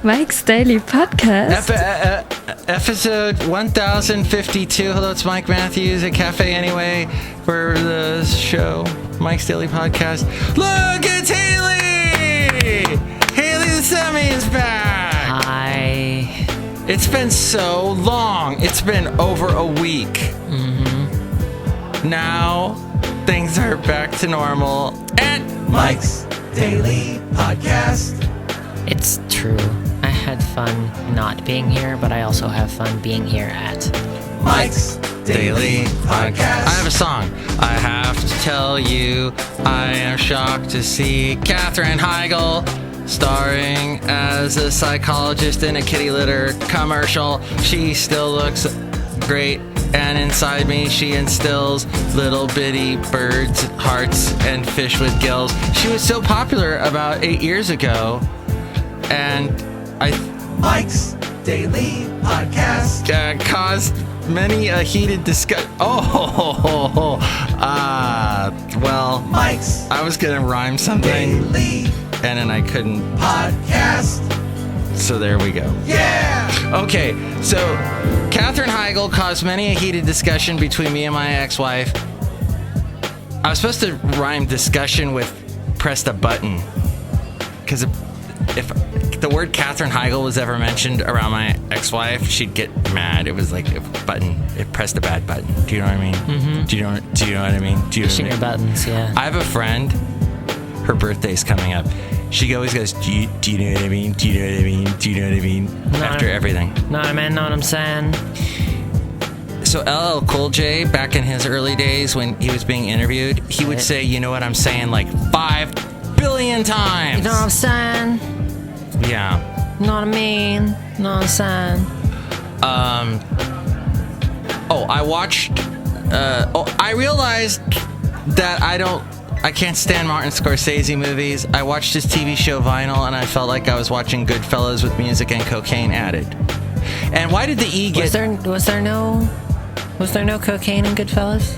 Mike's Daily Podcast. Episode 1052. Hello, it's Mike Matthews at Cafe Anyway for the show, Mike's Daily Podcast. Look, it's HAYLEY! HAYLEY THESEMI is back! Hi. It's been so long. It's been over a week. Mm-hmm. Now, things are back to normal at Mike's Daily Podcast. It's true. I had fun not being here, but I also have fun being here at Mike's Daily Podcast. I have a song. I have to tell you, I am shocked to see Katherine Heigl starring as a psychologist in a kitty litter commercial. She still looks great, and inside me she instills little bitty birds, hearts, and fish with gills. She was so popular about 8 years ago, and Mike's Daily Podcast caused many a heated discussion. Well, Mike's I was gonna rhyme something, Daily and then I couldn't. Podcast. So there we go. Yeah! Okay, so Katherine Heigl caused many a heated discussion between me and my ex-wife. I was supposed to rhyme discussion with pressed a button, because if the word Katherine Heigl was ever mentioned around my ex-wife, she'd get mad. It was like a button. It pressed a bad button. Do you know what I mean? Mm-hmm. Do you know what I mean? Do you know pushing what I your mean? buttons, yeah. I have a friend. Her birthday's coming up. She always goes, do you know what I mean? Do you know what I mean? Do you know what I mean? After everything. Know what I mean? Know what I'm saying? So LL Cool J, back in his early days when he was being interviewed, he would say, you know what I'm saying, like 5 billion times. You know what I'm saying? Yeah. Know what I mean? Know what I'm saying? I realized that I can't stand Martin Scorsese movies. I watched his TV show Vinyl, and I felt like I was watching Goodfellas with music and cocaine added. And why did the E get... Was there no cocaine in Goodfellas?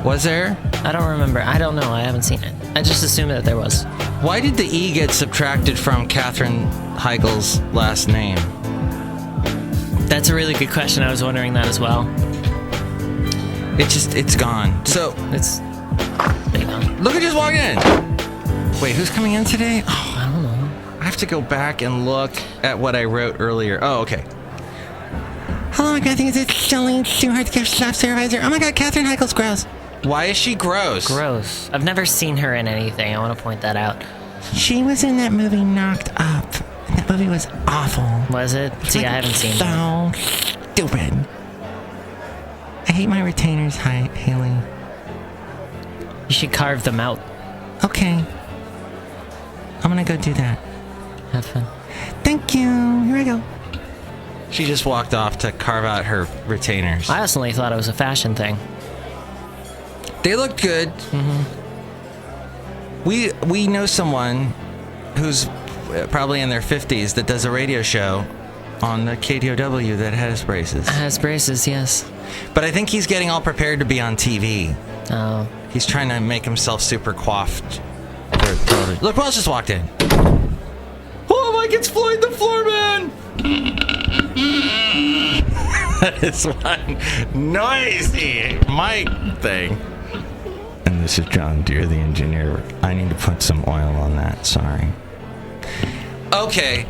Was there? I don't remember. I don't know. I haven't seen it. I just assumed that there was. Why did the E get subtracted from Katherine Heigl's last name? That's a really good question. I was wondering that as well. It's gone. So, It's... look who just walked in. Wait, who's coming in today? Oh, I don't know. I have to go back and look at what I wrote earlier. Oh, okay. Hello, my God, I think it's Chely Shoehart, gift shop supervisor. Oh my God, Katherine Heigl's gross. Why is she gross? Gross. I've never seen her in anything. I want to point that out. She was in that movie Knocked Up. And that movie was awful. Was it? See, I haven't seen it. So stupid. I hate my retainers, HAYLEY. You should carve them out. Okay. I'm gonna go do that. Have fun. Thank you. Here I go. She just walked off to carve out her retainers. I personally thought it was a fashion thing. They looked good. Mm-hmm. We know someone who's probably in their 50s that does a radio show on the KDOW that has braces. Has braces, yes. But I think he's getting all prepared to be on TV. Oh. He's trying to make himself super coiffed. Look who else just walked in. Oh, Mike, it's Floyd the Floorman! That is one noisy Mike thing. And this is John Deere, the engineer. I need to put some oil on that, sorry. Okay.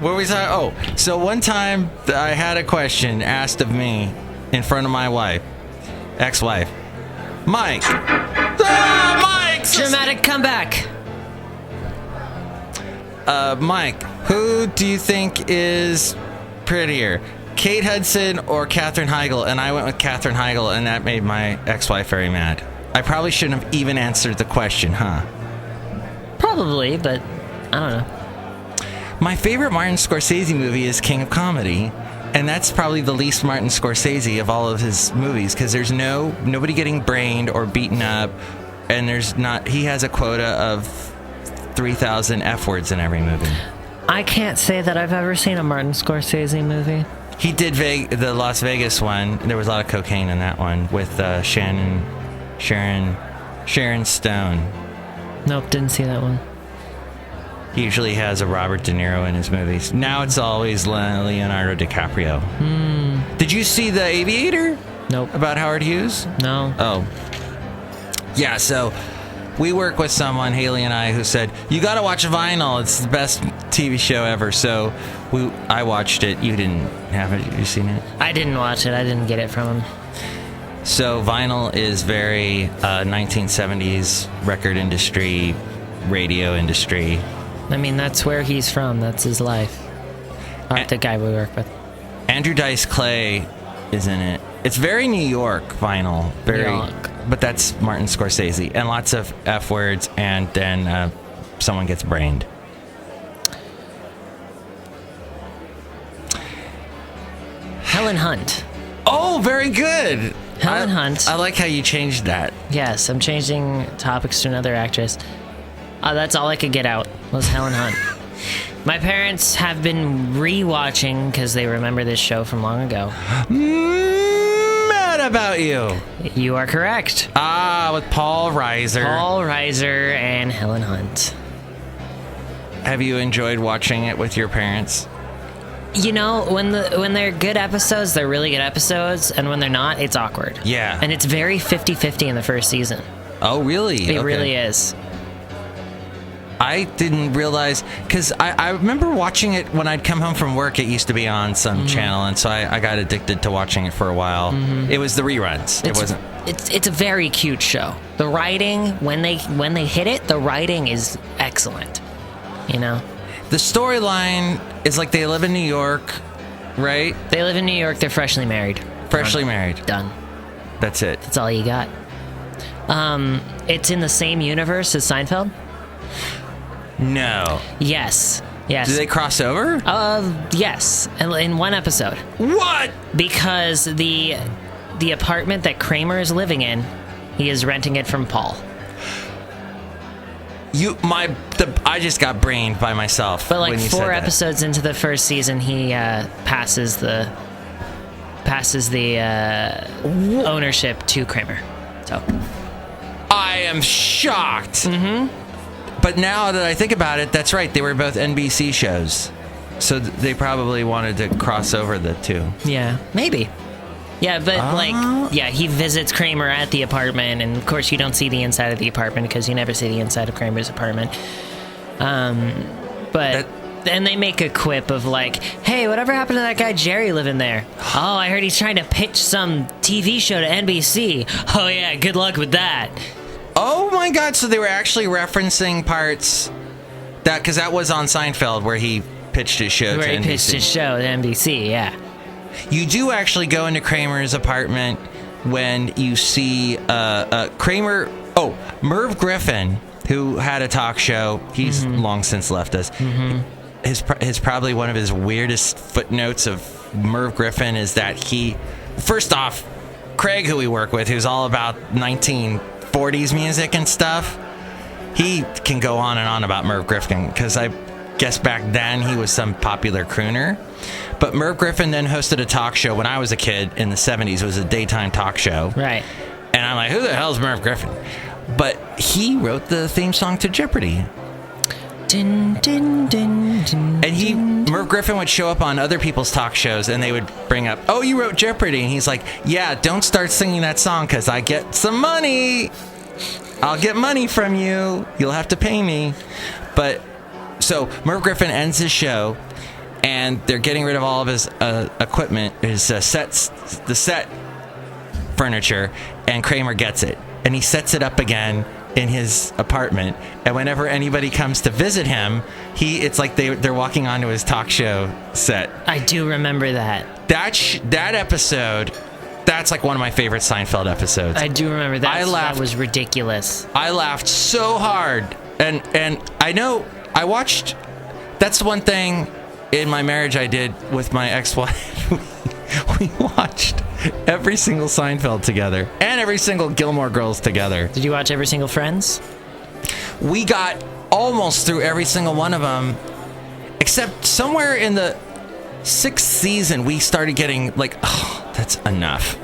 What was I? Oh, so one time I had a question asked of me in front of my wife. Ex-wife. Mike. Mike! Dramatic comeback. Mike, who do you think is prettier? Kate Hudson or Katherine Heigl? And I went with Katherine Heigl, and that made my ex-wife very mad. I probably shouldn't have even answered the question, huh? Probably, but I don't know. My favorite Martin Scorsese movie is King of Comedy. And that's probably the least Martin Scorsese of all of his movies, because there's nobody getting brained or beaten up, and he has a quota of 3,000 F words in every movie. I can't say that I've ever seen a Martin Scorsese movie. He did the Las Vegas one. There was a lot of cocaine in that one with Sharon Stone. Nope, didn't see that one. He usually has a Robert De Niro in his movies. Now it's always Leonardo DiCaprio. Did you see The Aviator? Nope. About Howard Hughes? No. Oh. Yeah, so we work with someone, Haley and I, who said, you got to watch Vinyl. It's the best TV show ever. So I watched it. You didn't have it? You seen it? I didn't watch it. I didn't get it from him. So Vinyl is very 1970s record industry, radio industry. I mean, that's where he's from. That's his life. The guy we work with. Andrew Dice Clay is in it. It's very New York Vinyl. Very, New York. But that's Martin Scorsese. And lots of F words, and then someone gets brained. Helen Hunt. Oh, very good. Helen Hunt. I like how you changed that. Yes, I'm changing topics to another actress. That's all I could get out was Helen Hunt. My parents have been re-watching because they remember this show from long ago. Mad About You. You are correct. With Paul Reiser. Paul Reiser and Helen Hunt. Have you enjoyed watching it with your parents? You know, when they're good episodes, they're really good episodes, and when they're not, it's awkward. Yeah. And it's very 50-50 in the first season. Oh, really? It really is. I didn't realize, because I remember watching it when I'd come home from work. It used to be on some channel, and so I got addicted to watching it for a while. It was the reruns. It wasn't. It's a very cute show. The writing, when they hit it, the writing is excellent. You know? The storyline is like they live in New York, right? They live in New York. They're freshly married. Freshly married. Done. That's it. That's all you got. It's in the same universe as Seinfeld? No. Yes. Yes. Do they cross over? Yes. In one episode. What? Because the apartment that Kramer is living in, he is renting it from Paul. I just got brained by myself. But like when you 4 said that. episodes into the first season, he passes the ownership to Kramer. So I am shocked. But now that I think about it, that's right. They were both NBC shows. So they probably wanted to cross over the two. yeah, maybe. Yeah, but he visits Kramer at the apartment, and of course you don't see the inside of the apartment because you never see the inside of Kramer's apartment. And they make a quip of like, hey, whatever happened to that guy Jerry living there? Oh, I heard he's trying to pitch some TV show to NBC. Oh yeah, good luck with that. Oh my God! So they were actually referencing parts because that was on Seinfeld where he pitched his show to NBC. Where he pitched his show to NBC, yeah. You do actually go into Kramer's apartment when you see Kramer. Oh, Merv Griffin, who had a talk show. He's long since left us. His probably one of his weirdest footnotes of Merv Griffin is that first off, Craig, who we work with, who's all about 1940s music and stuff, he can go on and on about Merv Griffin because I guess back then he was some popular crooner. But Merv Griffin then hosted a talk show when I was a kid in the 70s. It was a daytime talk show. Right. And I'm like, who the hell's Merv Griffin? But he wrote the theme song to Jeopardy. Dun, dun, dun, dun, And Merv Griffin would show up on other people's talk shows and they would bring up, oh, you wrote Jeopardy. And he's like, yeah, don't start singing that song because I get some money. I'll get money from you. You'll have to pay me. But so Merv Griffin ends his show and they're getting rid of all of his equipment, his the set furniture, and Kramer gets it. And he sets it up again in his apartment. And whenever anybody comes to visit him, it's like they're walking onto his talk show set. I do remember that. That episode, that's like one of my favorite Seinfeld episodes. I do remember that. That was ridiculous. I laughed so hard. And I know I watched, that's one thing in my marriage I did with my ex-wife. We watched every single Seinfeld together and every single Gilmore Girls together. Did you watch every single Friends? We got almost through every single one of them, except somewhere in the 6th season, we started getting like, oh, that's enough.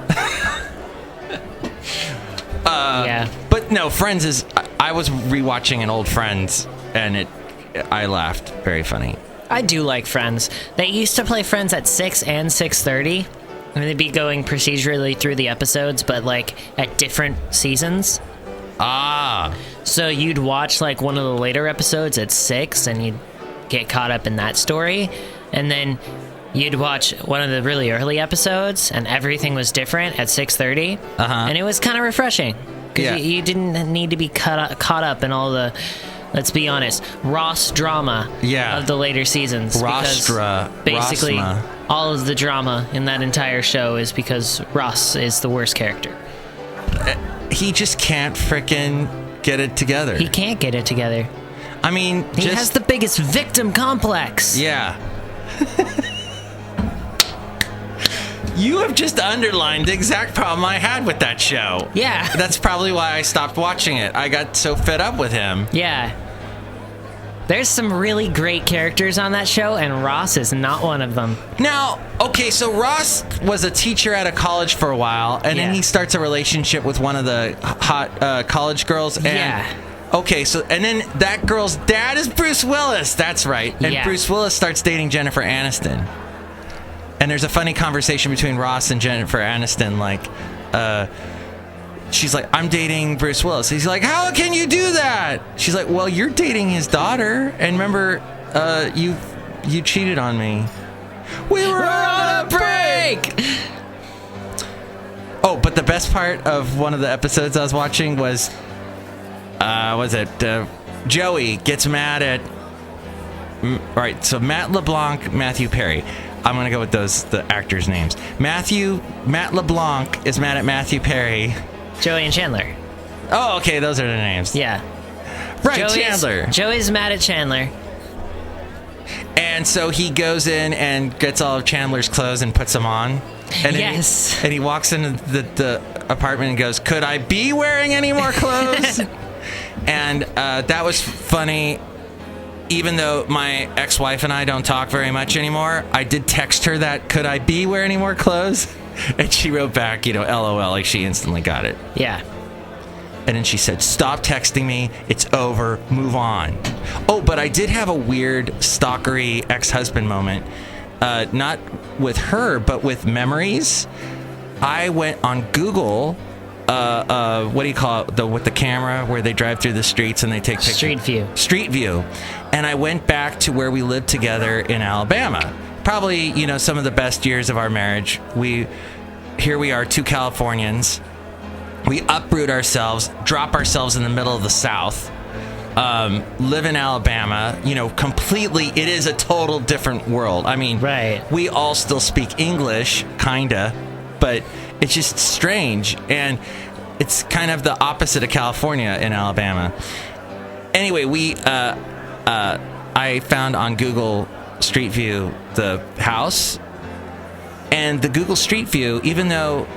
Yeah. But no, Friends is, I was rewatching an old Friends, and I laughed. Very funny. I do like Friends. They used to play Friends at 6 and 6:30. And they'd be going procedurally through the episodes, but like at different seasons. Ah. So you'd watch like one of the later episodes at 6 and you'd get caught up in that story. And then you'd watch one of the really early episodes and everything was different at 6:30. And it was kind of refreshing. Because you didn't need to be caught up in all the, let's be honest, Ross drama of the later seasons. Basically, all of the drama in that entire show is because Ross is the worst character. He just can't frickin' get it together. He can't get it together. I mean, he has the biggest victim complex. Yeah. You have just underlined the exact problem I had with that show. Yeah. That's probably why I stopped watching it. I got so fed up with him. Yeah. There's some really great characters on that show, and Ross is not one of them. Now, okay, so Ross was a teacher at a college for a while, and then he starts a relationship with one of the hot college girls. And, okay, so, and then that girl's dad is Bruce Willis. That's right. And Bruce Willis starts dating Jennifer Aniston. And there's a funny conversation between Ross and Jennifer Aniston, like, she's like, I'm dating Bruce Willis. He's like, how can you do that? She's like, well, you're dating his daughter. And remember, you cheated on me. We were on a break! Oh, but the best part of one of the episodes I was watching was Joey gets mad at... All right, so Matt LeBlanc, Matthew Perry. I'm going to go with the actors' names. Matt LeBlanc is mad at Matthew Perry. Joey and Chandler. Oh, okay, those are the names. Yeah. Right, Chandler. Joey's mad at Chandler. And so he goes in and gets all of Chandler's clothes and puts them on. And and he walks into the apartment and goes, could I be wearing any more clothes? And that was funny. Even though my ex-wife and I don't talk very much anymore, I did text her that, could I be wearing any more clothes? And she wrote back, LOL, like she instantly got it. Yeah. And then she said, stop texting me. It's over. Move on. Oh, but I did have a weird stalkery ex-husband moment. Not with her, but with memories. I went on Google... what do you call it? With the camera where they drive through the streets and they take pictures. Street view. And I went back to where we lived together in Alabama. Probably, some of the best years of our marriage. Here we are, two Californians. We uproot ourselves, drop ourselves in the middle of the South, live in Alabama, completely, it is a total different world. I mean, we all still speak English, kinda, but it's just strange, and it's kind of the opposite of California in Alabama. Anyway, I found on Google Street View the house, and the Google Street View, even though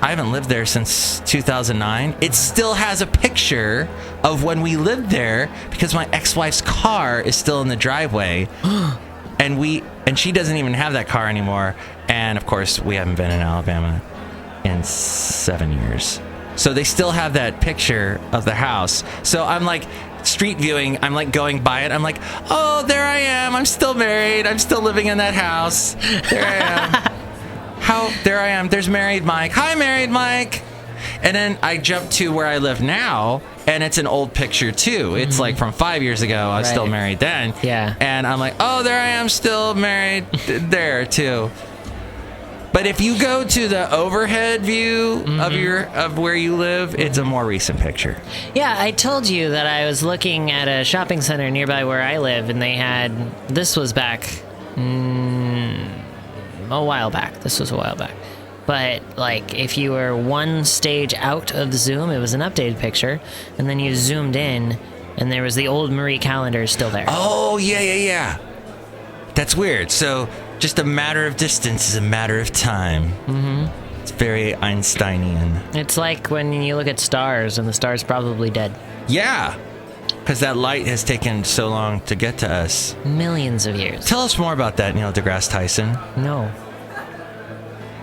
I haven't lived there since 2009, it still has a picture of when we lived there, because my ex-wife's car is still in the driveway. And she doesn't even have that car anymore. And of course, we haven't been in Alabama in 7 years. So they still have that picture of the house. So I'm like street viewing. I'm like going by it. I'm like, oh, there I am. I'm still married. I'm still living in that house. There I am. There I am. There's married Mike. Hi, married Mike. And then I jump to where I live now, and it's an old picture too. It's like from 5 years ago. I was still married then. Yeah. And I'm like, oh, there I am, still married there too. But if you go to the overhead view of where you live, it's a more recent picture. Yeah, I told you that I was looking at a shopping center nearby where I live, and they had, this was back a while back. This was a while back. But, like, if you were one stage out of the zoom, it was an updated picture, and then you zoomed in, and there was the old Marie calendar still there. Oh, yeah. That's weird. So, just a matter of distance is a matter of time. Mm-hmm. It's very Einsteinian. It's like when you look at stars, and the star's probably dead. Yeah, because that light has taken so long to get to us. Millions of years. Tell us more about that, Neil deGrasse Tyson. No.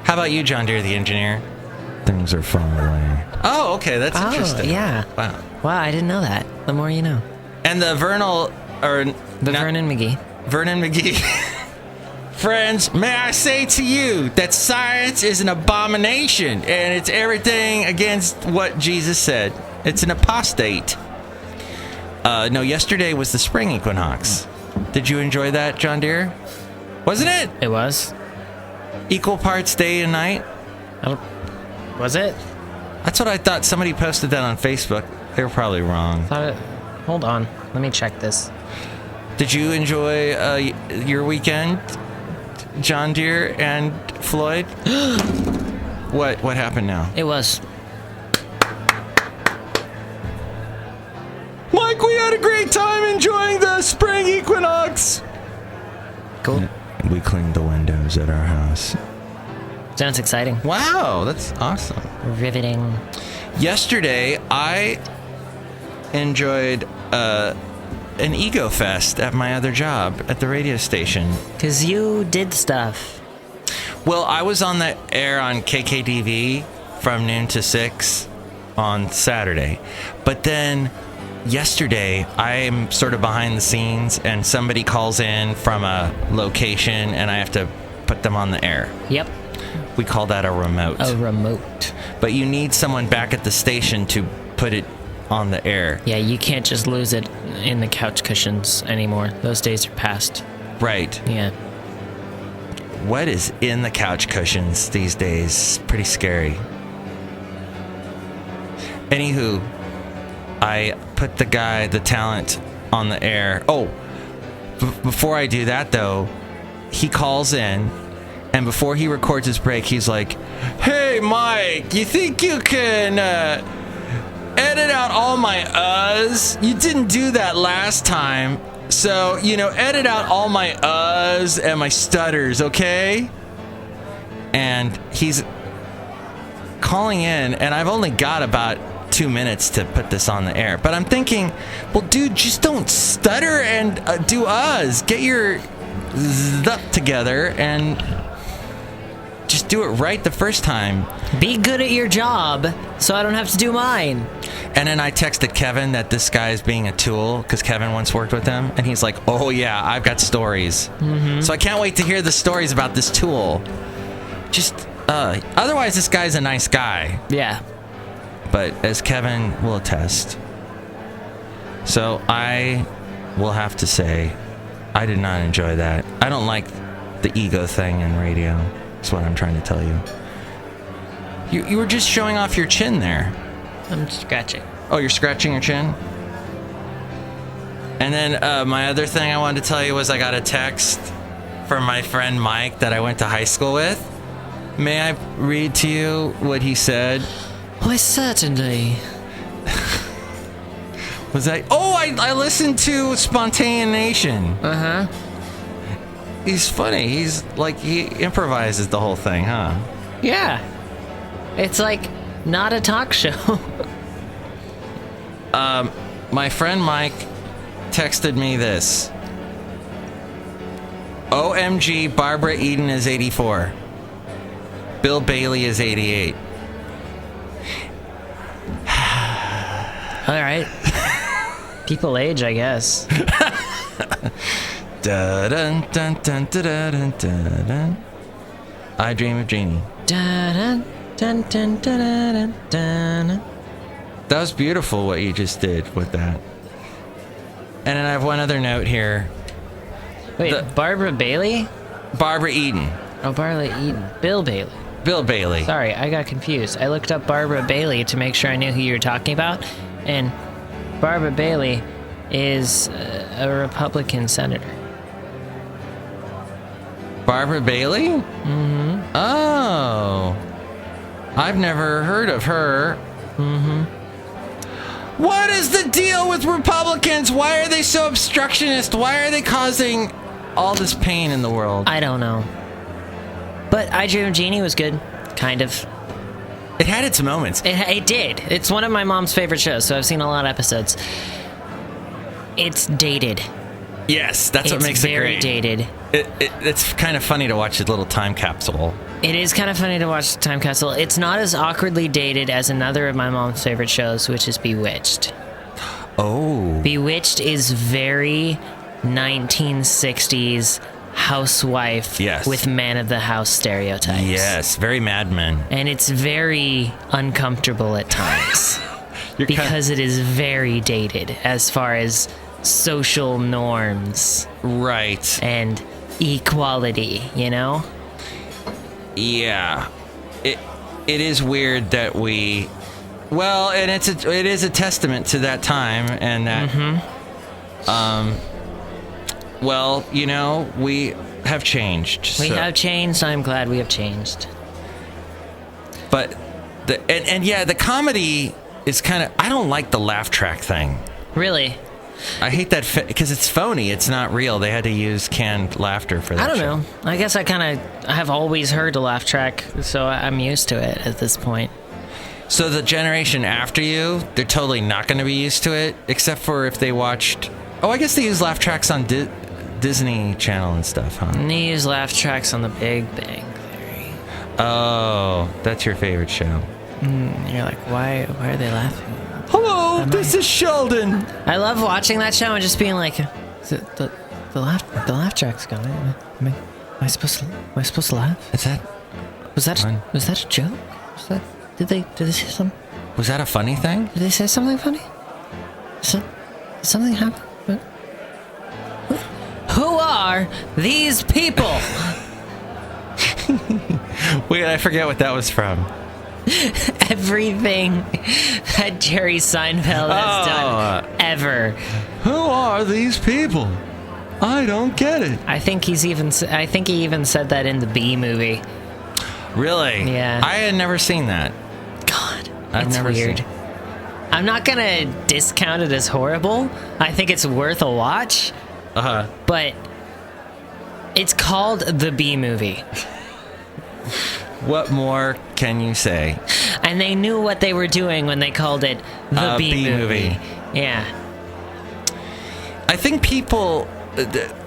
How about you, John Deere, the engineer? Things are far away. Oh, okay, that's interesting. Yeah. Wow, I didn't know that. The more you know. And the vernal Vernon McGee. Vernon McGee. Friends, may I say to you that science is an abomination and it's everything against what Jesus said. It's an apostate. No, yesterday was the spring equinox. Did you enjoy that, John Deere? Wasn't it? It was. Equal parts day and night? Was it? That's what I thought. Somebody posted that on Facebook. They were probably wrong. Hold on. Let me check this. Did you enjoy your weekend, John Deere and Floyd? What happened now? It was. Mike, we had a great time enjoying the spring equinox. Cool. We cleaned the windows at our house. Sounds exciting. Wow, that's awesome. Riveting. Yesterday, I enjoyed an ego fest at my other job at the radio station. 'Cause you did stuff. Well, I was on the air on KKDV from noon to 6 on Saturday. But then yesterday, I'm sort of behind the scenes and somebody calls in from a location and I have to put them on the air. Yep. We call that a remote. A remote. But you need someone back at the station to put it on the air. Yeah, you can't just lose it in the couch cushions anymore. Those days are past. Right. Yeah. What is in the couch cushions these days? Pretty scary. Anywho, I put the talent on the air. Oh, before I do that though, he calls in, and before he records his break, he's like, "Hey, Mike, you think you can edit out all my uhs? You didn't do that last time. So, edit out all my uhs and my stutters, okay?" And he's calling in, and I've only got about 2 minutes to put this on the air. But I'm thinking, well, dude, just don't stutter and do uhs. Get your stuff together and just do it right the first time. Be good at your job so I don't have to do mine. And then I texted Kevin that this guy is being a tool because Kevin once worked with him. And he's like, "Oh, yeah, I've got stories." Mm-hmm. So I can't wait to hear the stories about this tool. Otherwise, this guy's a nice guy. Yeah. But as Kevin will attest. So I will have to say, I did not enjoy that. I don't like the ego thing in radio. That's what I'm trying to tell you. You were just showing off your chin there. I'm scratching. Oh, you're scratching your chin? And then my other thing I wanted to tell you was I got a text from my friend Mike that I went to high school with. May I read to you what he said? Why, certainly. Was that... Oh, I listened to Spontaneation. Uh-huh. He's funny. He's like, he improvises the whole thing, huh? Yeah. It's like not a talk show. My friend Mike texted me this. OMG, Barbara Eden is 84. Bill Bailey is 88. All right. People age, I guess. Dun, dun, dun, dun, dun, dun, dun. I Dream of Jeannie. Dun, dun, dun, dun, dun, dun. That was beautiful what you just did with that. And then I have one other note here. Wait, Barbara Bailey? Barbara Eden. Oh, Barbara Eden. Bill Bailey. Bill Bailey. Sorry, I got confused. I looked up Barbara Bailey to make sure I knew who you were talking about. And Barbara Bailey is a Republican senator. Barbara Bailey? Mm-hmm. Oh. I've never heard of her. Mm-hmm. What is the deal with Republicans? Why are they so obstructionist? Why are they causing all this pain in the world? I don't know. But I Dream of Jeannie was good. Kind of. It had its moments. It did. It's one of my mom's favorite shows, so I've seen a lot of episodes. It's dated. Yes, that's what makes it great. It's very dated. It's kind of funny to watch a little time capsule. It is kind of funny to watch the time capsule. It's not as awkwardly dated as another of my mom's favorite shows, which is Bewitched. Oh. Bewitched is very 1960s housewife with man of the house stereotypes. Yes, very Mad Men. And it's very uncomfortable at times. Because it is very dated as far as social norms. Right. And equality, you know? Yeah. It is weird that we... Well, and it is a testament to that time and that... well, you know, we have changed. We have changed. I'm glad we have changed. But, the comedy is kind of... I don't like the laugh track thing. Really? I hate that because it's phony. It's not real. They had to use canned laughter for that. I don't know. I guess I have always heard a laugh track, so I'm used to it at this point. So the generation after you, they're totally not going to be used to it, except for if they watched... Oh, I guess they use laugh tracks on Disney Channel and stuff, huh? And they use laugh tracks on The Big Bang Theory. Oh, that's your favorite show. You're like, why are they laughing? Hello, this is Sheldon. I love watching that show and just being like, the laugh track's going. Am I supposed to laugh? Is that... Was that a joke? Did they say something? Was that a funny thing? Did they say something funny? Did something happen? Who are these people? Wait, I forget what that was from. Everything that Jerry Seinfeld has done ever. Who are these people? I don't get it. I think he even said that in the Bee movie. Really? Yeah. I had never seen that. God, I've never weird. seen. I'm not gonna discount it as horrible. I think it's worth a watch. But it's called the Bee movie. What more can you say? And they knew what they were doing when they called it the Bee movie. Yeah. I think people...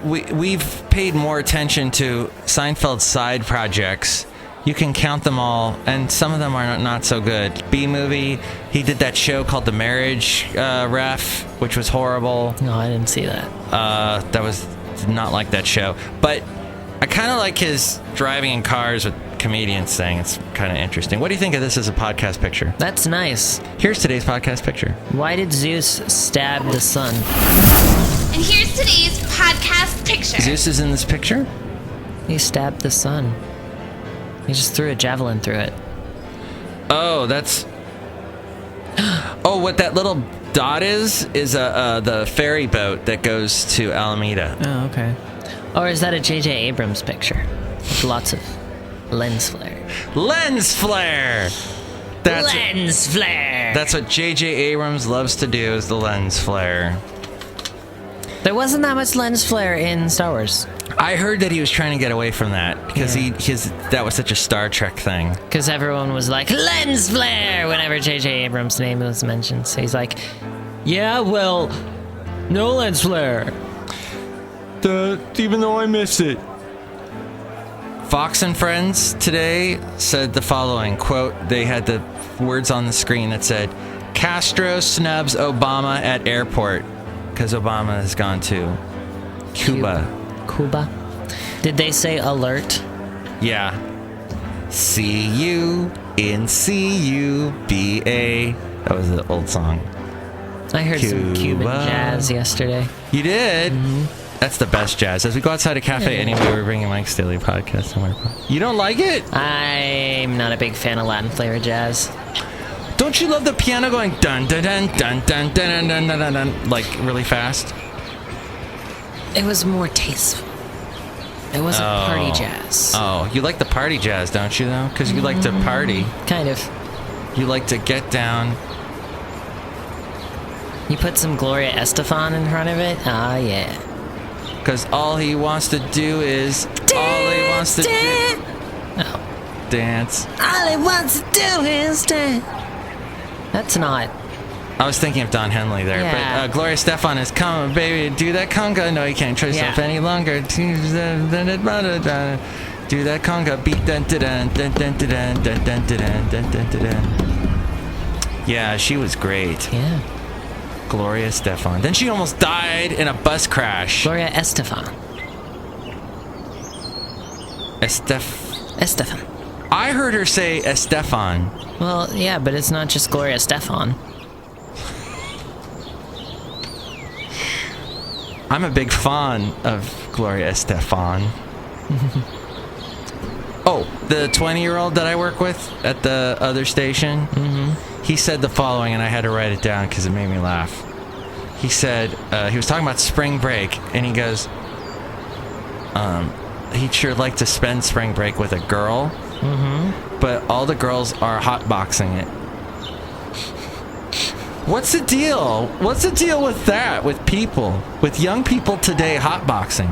We've paid more attention to Seinfeld's side projects. You can count them all, and some of them are not so good. Bee movie, he did that show called The Marriage Ref, which was horrible. No, I didn't see that. That was not like that show. But I kind of like his driving in cars with comedians thing. It's kind of interesting. What do you think of this as a podcast picture? That's nice. Here's today's podcast picture. Why did Zeus stab the sun? And here's today's podcast picture. Zeus is in this picture? He stabbed the sun. He just threw a javelin through it. Oh, that's... Oh, what that little dot is the ferry boat that goes to Alameda. Oh, okay. Or is that a J.J. Abrams picture? With lots of lens flare. Lens flare! Lens flare! That's what J.J. Abrams loves to do, is the lens flare. There wasn't that much lens flare in Star Wars. I heard that he was trying to get away from that because that was such a Star Trek thing. Because everyone was like, lens flare! Whenever J.J. Abrams' name was mentioned. So he's like, yeah, well, no lens flare. Even though I missed it. Fox and Friends today said the following, quote, they had the words on the screen that said, Castro snubs Obama at airport because Obama has gone to Cuba. Did they say alert? Yeah. See you in C-U-B-A. That was the old song. I heard some Cuban Cuba. jazz yesterday. You did? Mm-hmm. That's the best jazz. As we go outside a cafe anyway, we're bringing Mike's Daily Podcast somewhere. You don't like it? I'm not a big fan of Latin flavored jazz. Don't you love the piano going dun dun dun dun dun dun dun dun dun dun like really fast? It was more tasteful. It wasn't party jazz. Oh, you like the party jazz, don't you, though? Because you like to party. Kind of. You like to get down. You put some Gloria Estefan in front of it? Ah, yeah. Because all he wants to do is... Dance. All he wants to do is dance. That's not... I was thinking of Don Henley there, Yeah. but Gloria Estefan is, come on, baby, do that conga. No, you can't trust yourself any longer. Do that conga. Beat dun dun dun dun dun dun dun dun dun dun dun dun. Yeah, she was great. Yeah. Gloria Estefan. Then she almost died in a bus crash. Gloria Estefan. Estefan. I heard her say Estefan. Well, yeah, but it's not just Gloria Estefan. I'm a big fan of Gloria Estefan. Oh, the 20-year-old that I work with at the other station, he said the following, and I had to write it down because it made me laugh. He said, he was talking about spring break, and he goes, he'd sure like to spend spring break with a girl, but all the girls are hotboxing it. What's the deal? What's the deal with that, with people? With young people today hotboxing?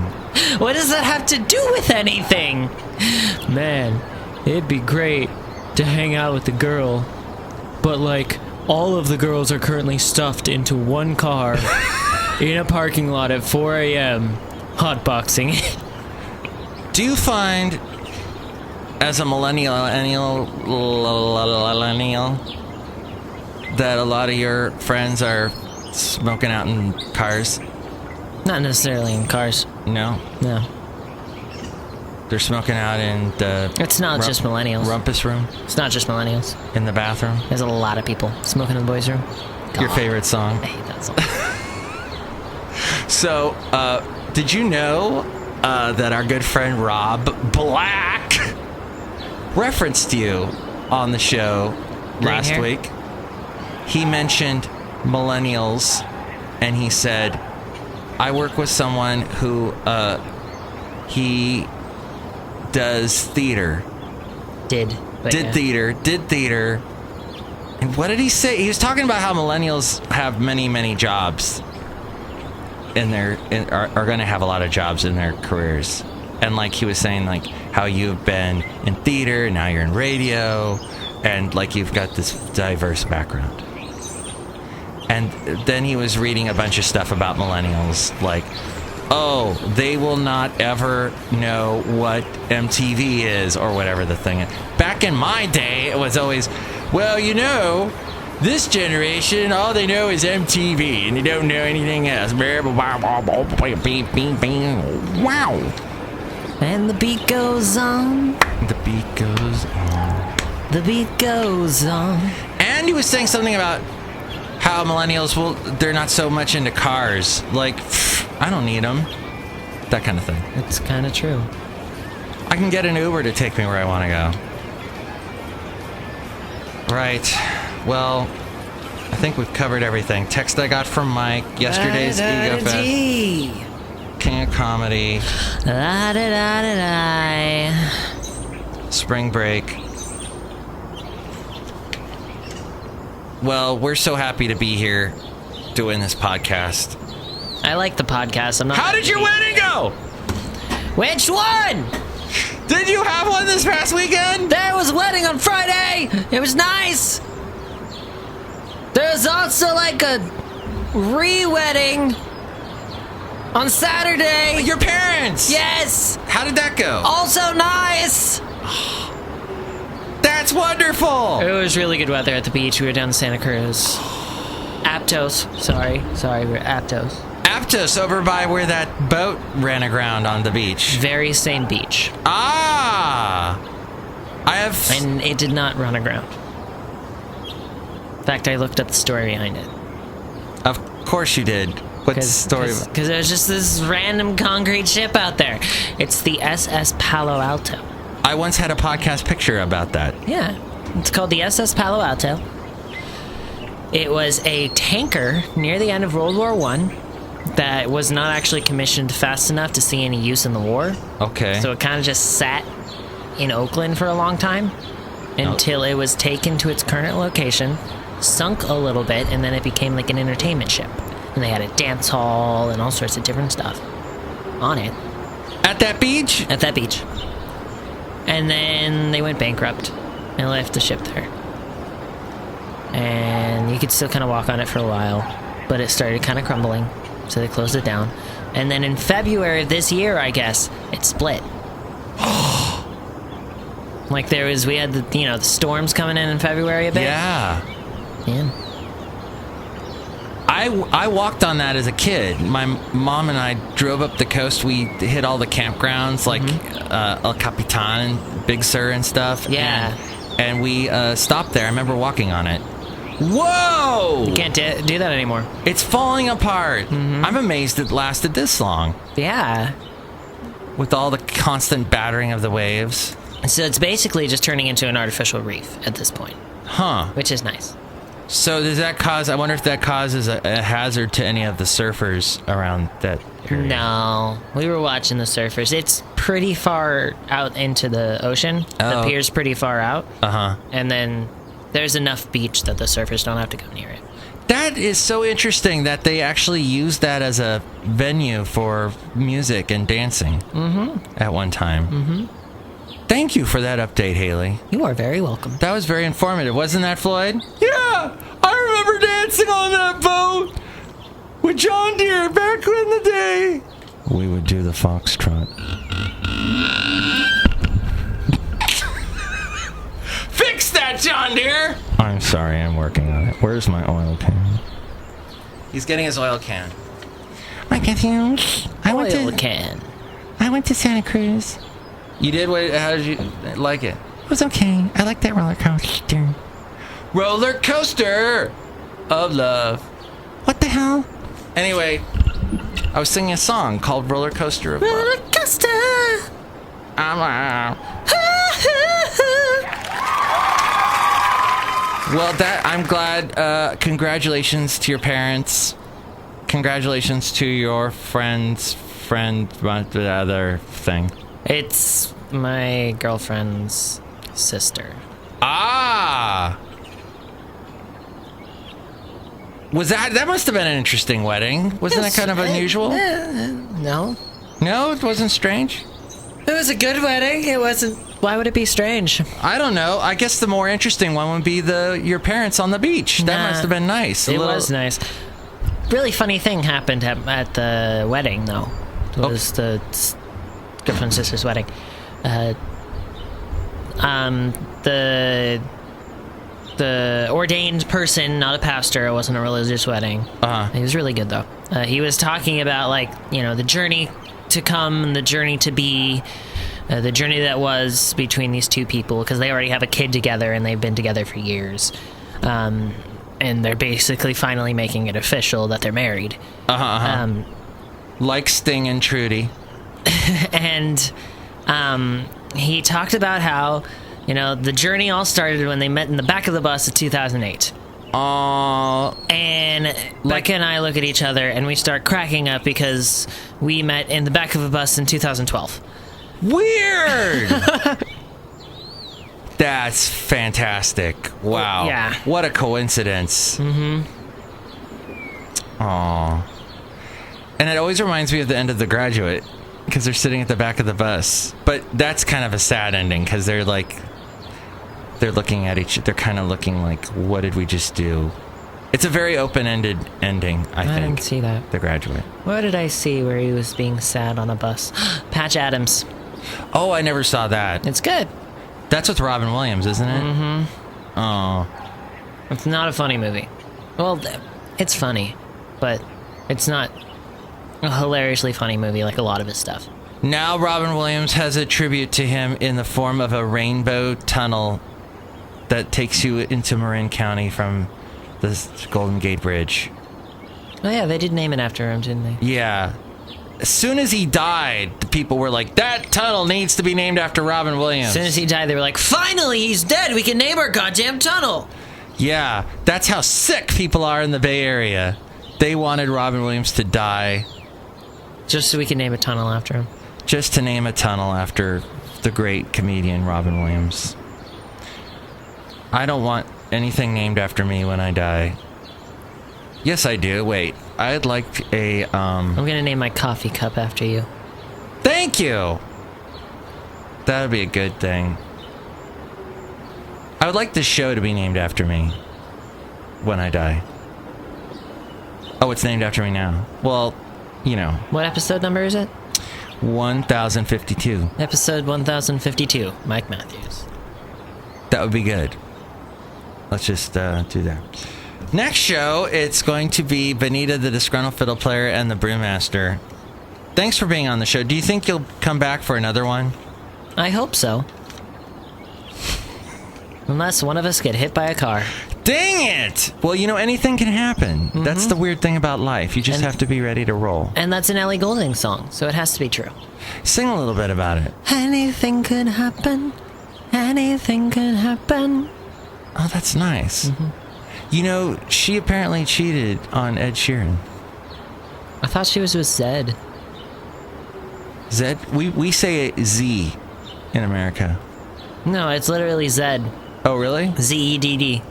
What does that have to do with anything? Man, it'd be great to hang out with the girl, but like, all of the girls are currently stuffed into one car in a parking lot at 4 a.m. hotboxing. Do you find, as a millennial, that a lot of your friends are smoking out in cars? Not necessarily in cars. No? No. They're smoking out in the... It's not just millennials. Rumpus room? It's not just millennials. In the bathroom? There's a lot of people smoking in the boys' room. Your God, favorite song? I hate that song. So, did you know that our good friend Rob Black referenced you on the show last hair? week? He mentioned millennials, and he said, I work with someone who, he does theater. Did theater. And what did he say? He was talking about how millennials have many, many jobs are going to have a lot of jobs in their careers. And like he was saying, like how you've been in theater, now you're in radio, and like you've got this diverse background. And then he was reading a bunch of stuff about millennials, like, oh, they will not ever know what MTV is or whatever the thing is. Back in my day, it was always, well, you know, this generation, all they know is MTV, and they don't know anything else. Wow. And the beat goes on. The beat goes on. The beat goes on. And he was saying something about how millennials they're not so much into cars. Like, I don't need them. That kind of thing. It's kind of true. I can get an Uber to take me where I want to go. Right. Well, I think we've covered everything. Text I got from Mike. Yesterday's Ego Fest. King of Comedy. Spring break. Well, we're so happy to be here doing this podcast. I like the podcast. How did your wedding go? Which one? Did you have one this past weekend? There was a wedding on Friday. It was nice. There was also like a re-wedding on Saturday. Your parents? Yes. How did that go? Also nice. That's wonderful. It was really good weather at the beach. We were down in Santa Cruz. Aptos. Sorry, we're Aptos. Aptos, over by where that boat ran aground on the beach. Very same beach. Ah! And it did not run aground. In fact, I looked up the story behind it. Of course you did. What's the story? Because there's just this random concrete ship out there. It's the SS Palo Alto. I once had a podcast picture about that. Yeah. It's called the SS Palo Alto. It was a tanker near the end of World War I that was not actually commissioned fast enough to see any use in the war. Okay. So it kind of just sat in Oakland for a long time until it was taken to its current location, sunk a little bit, and then it became like an entertainment ship. And they had a dance hall and all sorts of different stuff on it. At that beach? At that beach. And then they went bankrupt and left the ship there. And you could still kind of walk on it for a while, but it started kind of crumbling, so they closed it down. And then in February of this year, I guess, it split. Like we had the storms coming in February a bit. Yeah. Yeah. I walked on that as a kid. My mom and I drove up the coast. We hit all the campgrounds like El Capitan and Big Sur and stuff. Yeah. And we stopped there. I remember walking on it. Whoa! You can't do that anymore. It's falling apart. I'm amazed it lasted this long. Yeah. With all the constant battering of the waves. So it's basically just turning into an artificial reef at this point. Huh. Which is nice. So does that cause, I wonder if that causes a hazard to any of the surfers around that area? No. We were watching the surfers. It's pretty far out into the ocean. The pier's pretty far out. And then there's enough beach that the surfers don't have to go near it. That is so interesting that they actually used that as a venue for music and dancing at one time. Thank you for that update, Haley. You are very welcome. That was very informative, wasn't that, Floyd? Yeah, I remember dancing on that boat with John Deere back in the day. We would do the foxtrot. Fix that, John Deere! I'm sorry, I'm working on it. Where's my oil can? He's getting his oil can. My confused. I went to Santa Cruz. You did? How did you like it? It was okay. I like that roller coaster. Roller coaster of love. What the hell? Anyway, I was singing a song called Roller Coaster of Love. Roller coaster. Well, I'm glad. Congratulations to your parents. Congratulations to your friend, the other thing. It's my girlfriend's sister. Ah! Was that must have been an interesting wedding. Wasn't that kind of unusual? No. No, it wasn't strange? It was a good wedding. It wasn't. Why would it be strange? I don't know. I guess the more interesting one would be your parents on the beach. That must have been nice. It was nice. Really funny thing happened at the wedding, though. It was the girlfriend's sister's wedding. The ordained person, not a pastor, it wasn't a religious wedding. He was really good, though. He was talking about, the journey to come and the journey to be, the journey that was between these two people, because they already have a kid together and they've been together for years. And they're basically finally making it official that they're married. Like Sting and Trudy. And he talked about how, the journey all started when they met in the back of the bus in 2008. And Becca and I look at each other and we start cracking up because we met in the back of a bus in 2012. Weird! That's fantastic. Wow. Yeah. What a coincidence. Aw. And it always reminds me of the end of The Graduate, because they're sitting at the back of the bus. But that's kind of a sad ending, because they're looking at they're kind of looking like, what did we just do? It's a very open-ended ending, I think. I didn't see that. The Graduate. What did I see where he was being sad on a bus? Patch Adams. Oh, I never saw that. It's good. That's with Robin Williams, isn't it? Oh. It's not a funny movie. Well, it's funny, but it's not a hilariously funny movie like a lot of his stuff. Now Robin Williams has a tribute to him in the form of a rainbow tunnel that takes you into Marin County from the Golden Gate Bridge. Oh yeah, they did name it after him, didn't they? Yeah. As soon as he died, the people were like, that tunnel needs to be named after Robin Williams. As soon as he died, they were like, finally, he's dead. We can name our goddamn tunnel. Yeah, that's how sick people are in the Bay Area. They wanted Robin Williams to die. Just so we can name a tunnel after him. Just to name a tunnel after the great comedian Robin Williams. I don't want anything named after me when I die. Yes, I do. Wait, I'd like a, I'm gonna name my coffee cup after you. Thank you! That would be a good thing. I would like this show to be named after me when I die. Oh, it's named after me now. Well, What episode number is it? 1052. Episode 1052, Mike Matthews. That would be good. Let's just do that. Next show, it's going to be Benita, the disgruntled fiddle player, and the brewmaster. Thanks for being on the show. Do you think you'll come back for another one? I hope so. Unless one of us get hit by a car. Dang it! Well, anything can happen. Mm-hmm. That's the weird thing about life. You just have to be ready to roll. And that's an Ellie Goulding song, so it has to be true. Sing a little bit about it. Anything could happen. Anything could happen. Oh, that's nice. Mm-hmm. She apparently cheated on Ed Sheeran. I thought she was with Zed. Zed? We say Z in America. No, it's literally Zed. Oh, really? Z-E-D-D.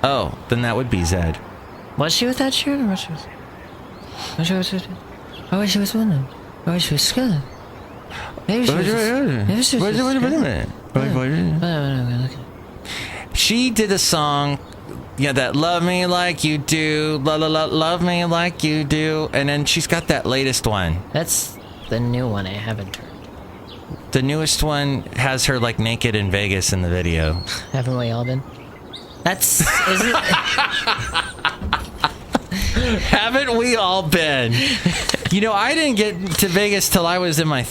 Oh, then that would be Zed. Was she with that Sheeran or was she with... I wish she was with him. I wish she was good. Maybe she was... Wait a minute. She did a song, that Love Me Like You Do, la la la, love me like you do, and then she's got that latest one. That's the new one I haven't heard. The newest one has her naked in Vegas in the video. Haven't we all been? That's... Is it... Haven't we all been? I didn't get to Vegas till I was in my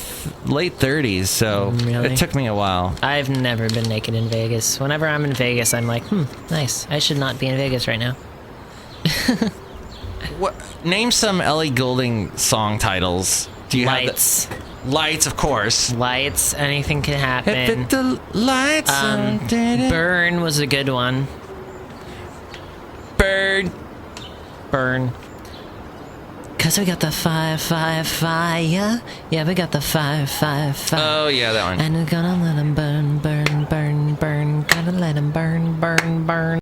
late 30s, so really? It took me a while. I've never been naked in Vegas. Whenever I'm in Vegas, I'm like, nice. I should not be in Vegas right now. Name some Ellie Goulding song titles. Do you Lights. have Lights, of course. Lights, anything can happen. If the lights Burn was a good one. Burn. 'Cause we got the fire. Yeah, we got the fire. Oh, yeah, that one. And we're gonna let them burn. Gotta let them burn.